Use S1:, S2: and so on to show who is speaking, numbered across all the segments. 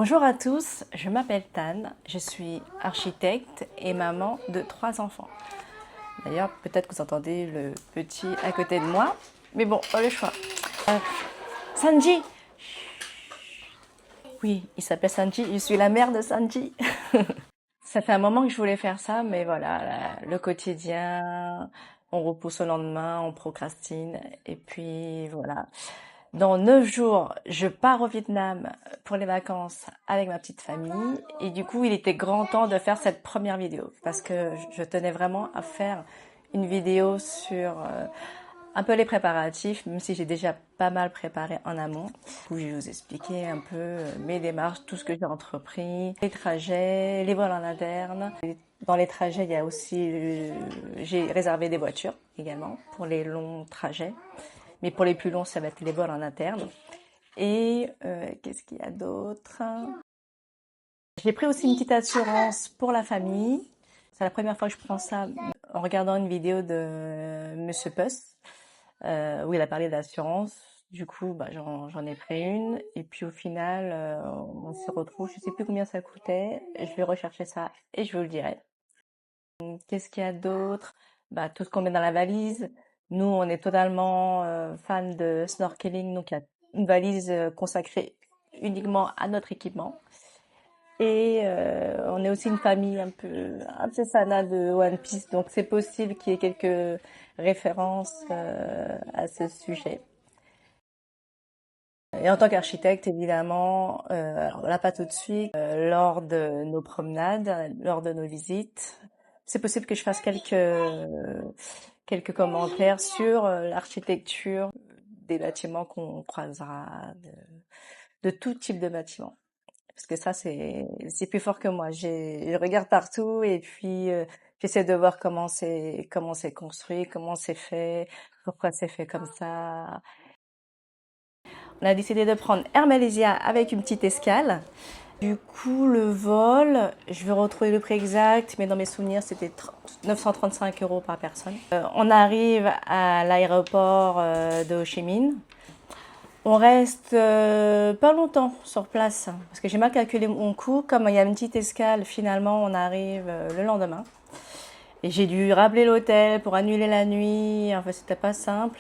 S1: Bonjour à tous, je m'appelle Tan, je suis architecte et maman de 3 enfants. D'ailleurs, peut-être que vous entendez le petit à côté de moi, mais bon, pas le choix. Sanji! Oui, il s'appelle Sanji, je suis la mère de Sanji. Ça fait un moment que je voulais faire ça, mais voilà, le quotidien, on repousse au lendemain, on procrastine, et puis voilà. Dans 9 jours, je pars au Vietnam pour les vacances avec ma petite famille, et du coup, il était grand temps de faire cette première vidéo, parce que je tenais vraiment à faire une vidéo sur un peu les préparatifs, même si j'ai déjà pas mal préparé en amont, où je vais vous expliquer un peu mes démarches, tout ce que j'ai entrepris, les trajets, les vols en interne. Dans les trajets, il y a aussi, j'ai réservé des voitures également pour les longs trajets, mais pour les plus longs, ça va être les vols en interne. Et qu'est-ce qu'il y a d'autre? J'ai pris aussi une petite assurance pour la famille. C'est la première fois que je prends ça en regardant une vidéo de Monsieur Puss, où il a parlé d'assurance. Du coup, j'en ai pris une. Et puis au final, on se retrouve, je sais plus combien ça coûtait. Je vais rechercher ça et je vous le dirai. Qu'est-ce qu'il y a d'autre? Tout ce qu'on met dans la valise. Nous, on est totalement fans de snorkeling, donc il y a une valise consacrée uniquement à notre équipement. Et on est aussi une famille un peu fanat de One Piece, donc c'est possible qu'il y ait quelques références à ce sujet. Et en tant qu'architecte, évidemment, alors là pas tout de suite, lors de nos promenades, lors de nos visites, c'est possible que je fasse quelques commentaires sur l'architecture des bâtiments qu'on croisera, de tout type de bâtiments. Parce que ça, c'est plus fort que moi. Je regarde partout et puis j'essaie de voir comment c'est construit, comment c'est fait, pourquoi c'est fait comme ça. On a décidé de prendre Air Malaysia avec une petite escale. Du coup, le vol, je vais retrouver le prix exact, mais dans mes souvenirs, c'était 935 € par personne. On arrive à l'aéroport de Ho Chi Minh. On reste pas longtemps sur place, parce que j'ai mal calculé mon coût. Comme il y a une petite escale, finalement, on arrive le lendemain. Et j'ai dû rappeler l'hôtel pour annuler la nuit. Enfin, c'était pas simple.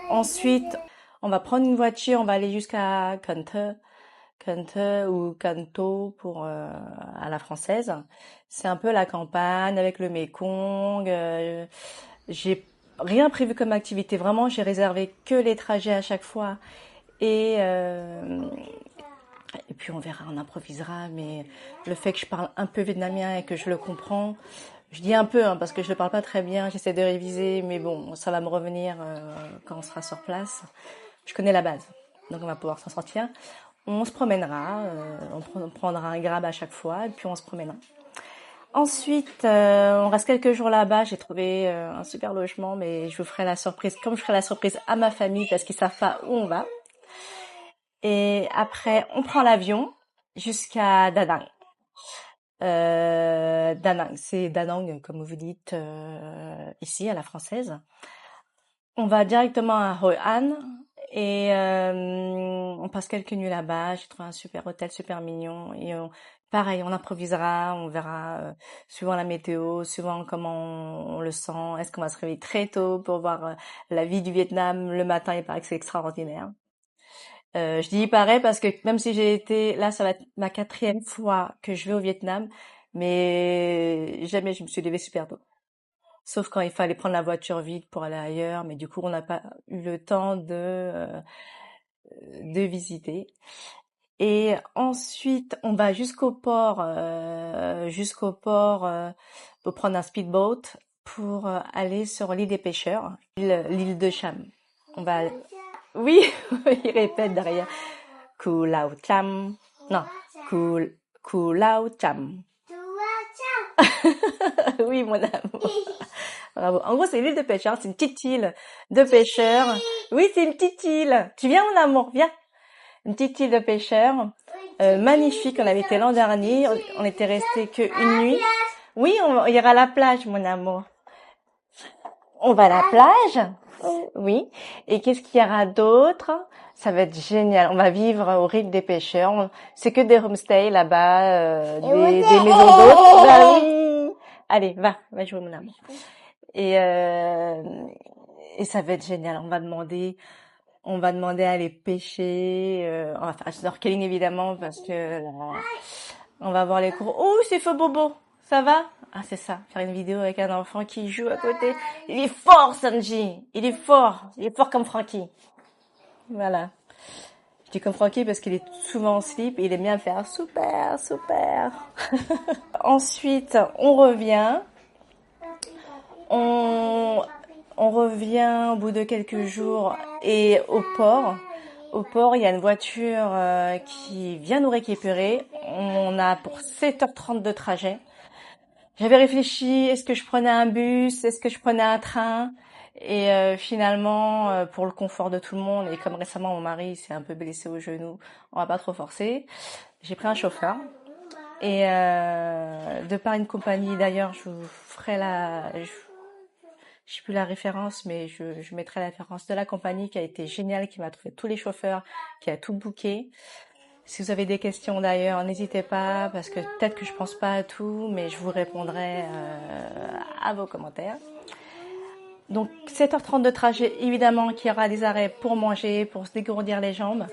S1: Ensuite, on va prendre une voiture, on va aller jusqu'à Kante ou Kanto pour à la française. C'est un peu la campagne avec le Mékong. J'ai rien prévu comme activité. Vraiment, j'ai réservé que les trajets à chaque fois. Et, et puis on verra, on improvisera. Mais le fait que je parle un peu vietnamien et que je le comprends, je dis un peu parce que je le parle pas très bien. J'essaie de réviser, mais bon, ça va me revenir quand on sera sur place. Je connais la base, donc on va pouvoir s'en sortir. On se promènera, on prendra un grab à chaque fois et puis on se promènera. Ensuite, on reste quelques jours là-bas. J'ai trouvé un super logement, mais je vous ferai la surprise, comme je ferai la surprise à ma famille parce qu'ils savent pas où on va. Et après, on prend l'avion jusqu'à Da Nang. Da Nang, c'est Da Nang comme vous dites ici à la française. On va directement à Hoi An et on passe quelques nuits là-bas. J'ai trouvé un super hôtel, super mignon. Et pareil, on improvisera, on verra suivant la météo, suivant comment on le sent. Est-ce qu'on va se réveiller très tôt pour voir la vie du Vietnam le matin? Il paraît que c'est extraordinaire. Je dis il paraît parce que même si j'ai été, là ça va être ma 4e fois que je vais au Vietnam, mais jamais je me suis levée super tôt. Sauf quand il fallait prendre la voiture vide pour aller ailleurs, mais du coup on n'a pas eu le temps de visiter. Et ensuite on va jusqu'au port pour prendre un speedboat pour aller sur l'île des pêcheurs, l'île de Cham. On va, oui, il répète derrière. Cù Lao Cham. Non, Cù Lao Cham. Oui, mon amour. Bravo. En gros, c'est l'île de pêcheurs. C'est une petite île de pêcheurs. Oui, c'est une petite île. Tu viens, mon amour, viens. Une petite île de pêcheurs. Magnifique. On avait été l'an dernier. On était resté qu'une nuit. Oui, on ira à la plage, mon amour. On va à la plage. Oui. Et qu'est-ce qu'il y aura d'autre? Ça va être génial. On va vivre au rythme des pêcheurs. C'est que des homestays là-bas, des maisons d'hôtes. Bah oui. Allez, va jouer mon amour. Et euh, et ça va être génial. On va demander à aller pêcher. On va faire un snorkeling évidemment parce que là, on va voir les cours. Oh, c'est feu Bobo. Ça va? Ah, c'est ça. Faire une vidéo avec un enfant qui joue à côté. Il est fort, Sanji. Il est fort. Il est fort comme Frankie. Voilà. Je dis comme Frankie parce qu'il est souvent en slip et il aime bien faire super, super. Ensuite, on revient. On, on revient au bout de quelques jours et au port. Au port, il y a une voiture qui vient nous récupérer. On a pour 7h30 de trajet. J'avais réfléchi, est-ce que je prenais un bus, est-ce que je prenais un train? Et finalement, pour le confort de tout le monde, et comme récemment mon mari s'est un peu blessé au genou, on va pas trop forcer. J'ai pris un chauffeur. Et de par une compagnie, d'ailleurs, je vous ferai je sais plus la référence, mais je mettrai la référence de la compagnie qui a été géniale, qui m'a trouvé tous les chauffeurs, qui a tout booké. Si vous avez des questions d'ailleurs, n'hésitez pas, parce que peut-être que je pense pas à tout, mais je vous répondrai à vos commentaires. Donc 7h30 de trajet, évidemment qu'il y aura des arrêts pour manger, pour se dégourdir les jambes,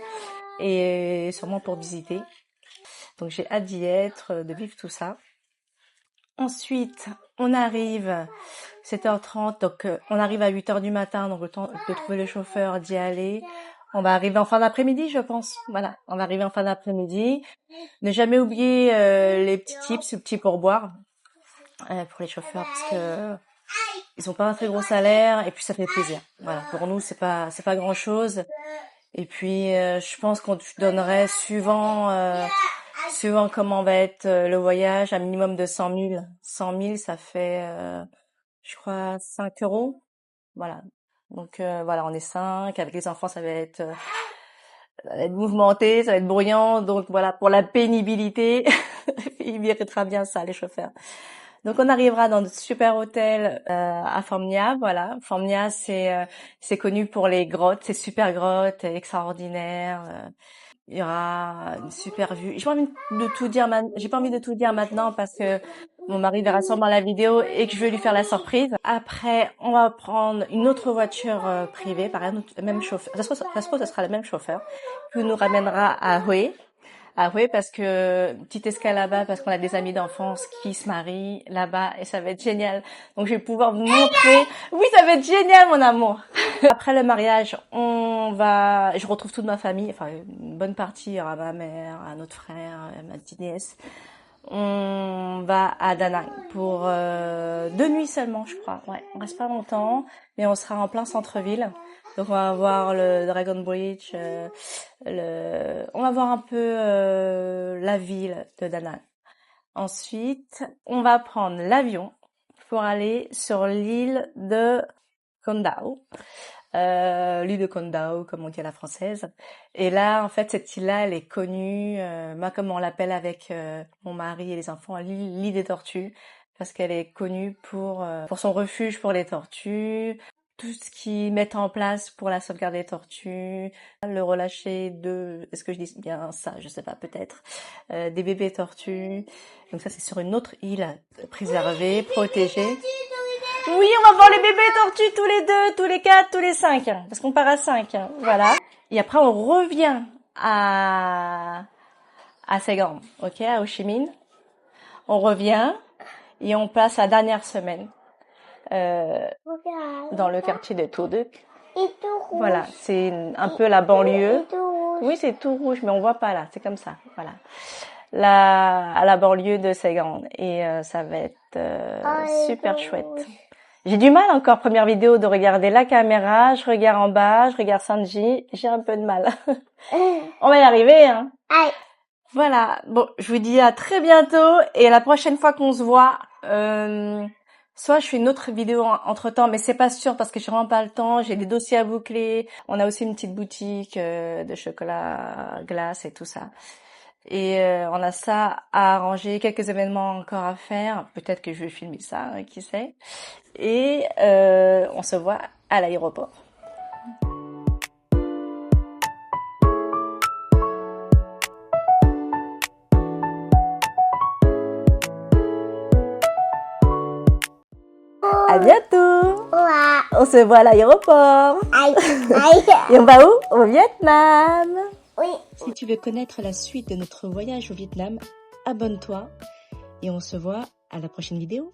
S1: et sûrement pour visiter. Donc j'ai hâte d'y être, de vivre tout ça. Ensuite, on arrive 7h30, donc on arrive à 8h du matin, donc le temps de trouver le chauffeur, d'y aller. On va arriver en fin d'après-midi, je pense. Voilà, on va arriver en fin d'après-midi. Ne jamais oublier les petits tips, les petits pourboires pour les chauffeurs, parce que ils ont pas un très gros salaire et puis ça fait plaisir. Voilà, pour nous c'est pas grand-chose. Et puis je pense qu'on donnerait suivant comment va être le voyage, un minimum de 100 000. 100 000, ça fait, je crois, 5 euros. Voilà. Donc voilà, on est 5. Avec les enfants, ça va être mouvementé, ça va être bruyant. Donc voilà, pour la pénibilité, il méritera bien ça, les chauffeurs. Donc on arrivera dans de super hôtels à Formia, voilà. Formia c'est connu pour les grottes, ces super grottes extraordinaires. Il y aura une super vue. J'ai pas envie de tout dire maintenant parce que mon mari verra sûrement la vidéo et que je vais lui faire la surprise. Après, on va prendre une autre voiture privée, par exemple, le même chauffeur. Ça se trouve, ce sera le même chauffeur qui nous ramènera à Hue. Ah oui, parce que petite escale là-bas, parce qu'on a des amis d'enfance qui se marient là-bas et ça va être génial. Donc je vais pouvoir vous montrer. Oui, ça va être génial, mon amour. Après le mariage, je retrouve toute ma famille, enfin une bonne partie, il y aura ma mère, un autre frère, ma petite nièce. On va à Da Nang pour 2 nuits seulement, je crois. Ouais, on reste pas longtemps, mais on sera en plein centre-ville. Donc on va voir le Dragon Bridge, on va voir un peu la ville de Da Nang. Ensuite, on va prendre l'avion pour aller sur l'île de Koh Tao. L'île de Koh Tao, comme on dit à la française. Et là, en fait, cette île-là, elle est connue, moi, comme on l'appelle avec mon mari et les enfants, l'île des tortues, parce qu'elle est connue pour son refuge pour les tortues, tout ce qu'ils mettent en place pour la sauvegarde des tortues, le relâcher est-ce que je dis bien ça, je sais pas, peut-être, des bébés tortues. Donc ça, c'est sur une autre île préservée, protégée. Oui, on va voir les bébés tortues tous les 2, tous les 4, tous les 5, parce qu'on part à 5, voilà. Et après, on revient à Saigon, ok, à Ho Chi Minh. On revient et on passe la dernière semaine dans le quartier de Tô Duc. Voilà, c'est un peu la banlieue. Oui, c'est tout rouge, mais on voit pas là, c'est comme ça, voilà. À la banlieue de Saigon et ça va être super chouette. J'ai du mal encore, première vidéo, de regarder la caméra, je regarde en bas, je regarde Sanji, j'ai un peu de mal. On va y arriver, hein. Voilà, bon, je vous dis à très bientôt et la prochaine fois qu'on se voit, soit je fais une autre vidéo entre temps, mais c'est pas sûr parce que j'ai vraiment pas le temps, j'ai des dossiers à boucler, on a aussi une petite boutique de chocolat glace et tout ça. Et on a ça à arranger, quelques événements encore à faire, peut-être que je vais filmer ça, qui sait. Et on se voit à l'aéroport. À bientôt. On se voit à l'aéroport. Et on va où? Au Vietnam.
S2: Oui.
S1: Si tu veux connaître la suite de notre voyage au Vietnam, abonne-toi et on se voit à la prochaine vidéo.